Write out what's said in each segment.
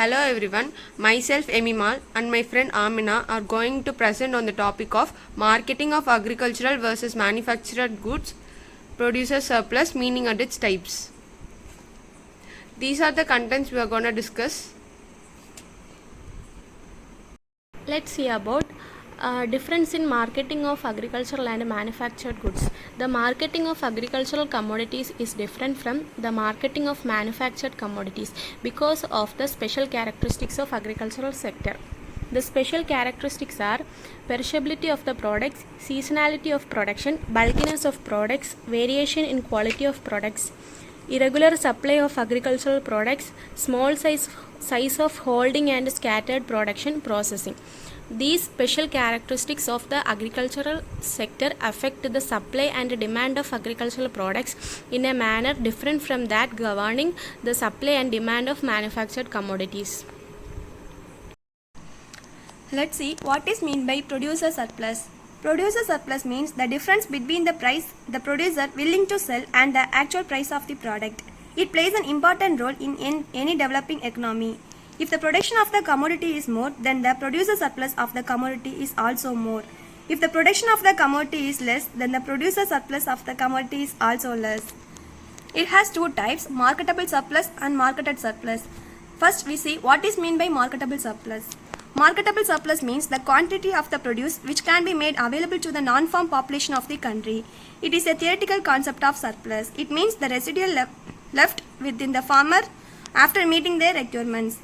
Hello everyone, myself M.Amina and my friend Amina are going to present on the topic of marketing of agricultural versus manufactured goods, producer surplus, meaning and its types. These are the contents we are going to discuss. Let's see about difference in marketing of agricultural and manufactured goods. The marketing of agricultural commodities is different from the marketing of manufactured commodities because of the special characteristics of agricultural sector. The special characteristics are perishability of the products, seasonality of production, bulkiness of products, variation in quality of products, irregular supply of agricultural products, small size of holding and scattered production processing. These special characteristics of the agricultural sector affect the supply and demand of agricultural products in a manner different from that governing the supply and demand of manufactured commodities. Let's see what is meant by producer surplus. Producer surplus means the difference between the price the producer willing to sell and the actual price of the product. It plays an important role in any developing economy. If the production of the commodity is more, then the producer surplus of the commodity is also more. If the production of the commodity is less, then the producer surplus of the commodity is also less. It has two types, marketable surplus and marketed surplus. First, we see what is meant by marketable surplus. Marketable surplus means the quantity of the produce which can be made available to the non-farm population of the country. It is a theoretical concept of surplus. It means the residual left within the farmer after meeting their requirements.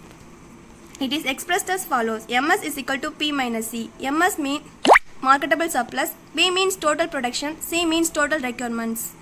It is expressed as follows: MS is equal to P minus C. MS means marketable surplus, B means total production, C means total requirements.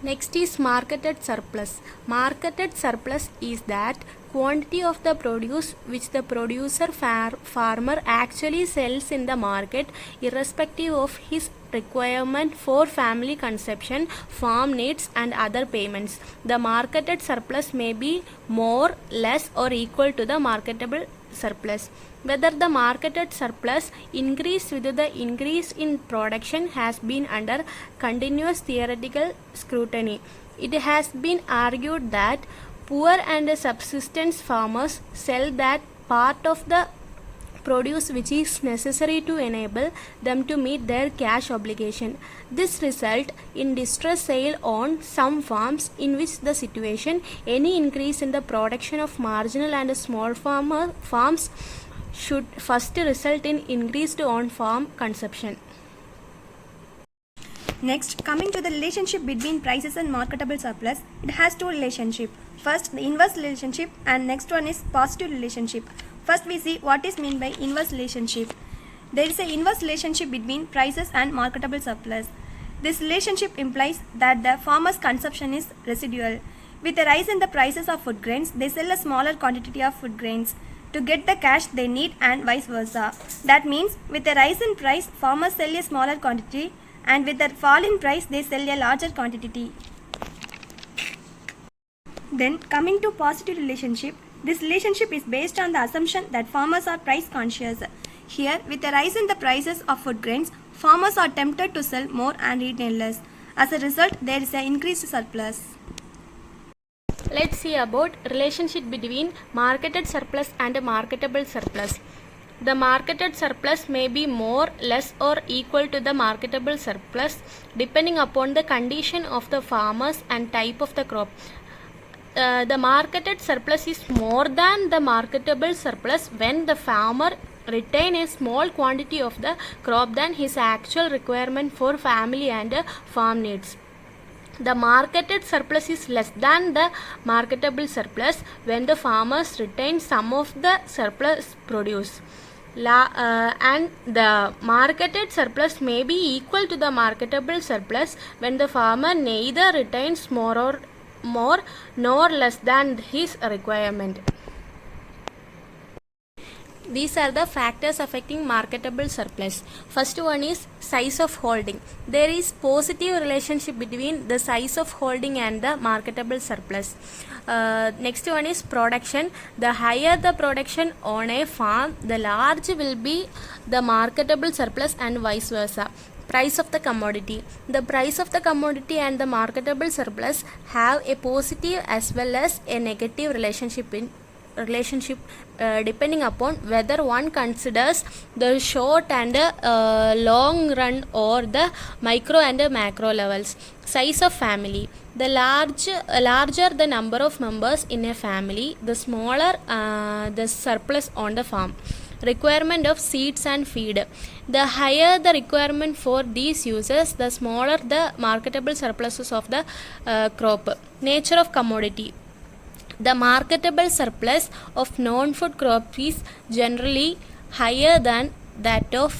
Next is marketed surplus. Marketed surplus is that quantity of the produce which the producer farmer actually sells in the market irrespective of his requirement for family consumption, farm needs and other payments. The marketed surplus may be more, less or equal to the marketable surplus. Whether the marketed surplus increased with the increase in production has been under continuous theoretical scrutiny. It has been argued that poor and subsistence farmers sell that part of the produce which is necessary to enable them to meet their cash obligation. This result in distress sale on some farms, in which the situation any increase in the production of marginal and small farms should first result in increased on-farm consumption. Next, coming to the relationship between prices and marketable surplus, it has two relationships. First, the inverse relationship, and next one is positive relationship. First, we see what is meant by inverse relationship. There is an inverse relationship between prices and marketable surplus. This relationship implies that the farmer's consumption is residual. With a rise in the prices of food grains, they sell a smaller quantity of food grains to get the cash they need, and vice versa. That means with a rise in price, farmers sell a smaller quantity, and with a fall in price, they sell a larger quantity. Then, coming to positive relationship, this relationship is based on the assumption that farmers are price conscious. Here, with a rise in the prices of food grains, farmers are tempted to sell more and retain less. As a result, there is an increased surplus. Let's see about relationship between marketed surplus and marketable surplus. The marketed surplus may be more, less or equal to the marketable surplus depending upon the condition of the farmers and type of the crop. The marketed surplus is more than the marketable surplus when the farmer retain a small quantity of the crop than his actual requirement for family and farm needs. The marketed surplus is less than the marketable surplus when the farmers retain some of the surplus produce. And the marketed surplus may be equal to the marketable surplus when the farmer neither retains more nor less than his requirement. These are the factors affecting marketable surplus. First one is size of holding. There is positive relationship between the size of holding and the marketable surplus. Next one is production. The higher the production on a farm, the large will be the marketable surplus and vice versa. Price of the commodity. The price of the commodity and the marketable surplus have a positive as well as a negative relationship depending upon whether one considers the short and long run or the micro and macro levels. Size of family. The larger the number of members in a family, the smaller the surplus on the farm. Requirement of seeds and feed. The higher the requirement for these uses, the smaller the marketable surpluses of the crop. Nature of commodity. The marketable surplus of non-food crops is generally higher than that of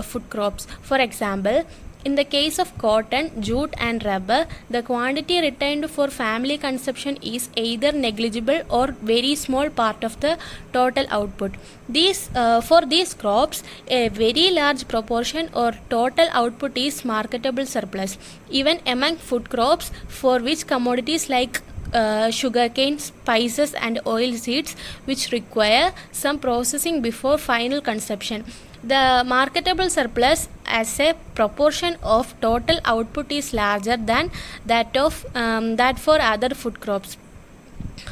food crops. For example, in the case of cotton, jute and rubber, the quantity retained for family consumption is either negligible or very small part of the total output. For these crops, a very large proportion or total output is marketable surplus. Even among food crops, for which commodities like sugarcane, spices and oil seeds, which require some processing before final consumption, the marketable surplus as a proportion of total output is larger than that for other food crops.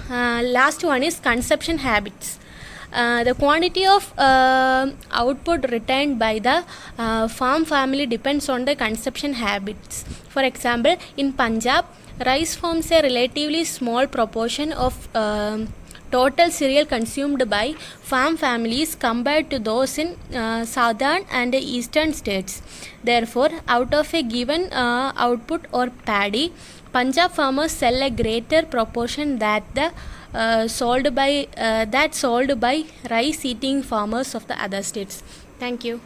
Last one is consumption habits. The quantity of output retained by the farm family depends on the consumption habits. For example, in Punjab, rice forms a relatively small proportion of total cereal consumed by farm families compared to those in southern and eastern states. Therefore, out of a given output or paddy, Punjab farmers sell a greater proportion sold by rice eating farmers of the other states. Thank you.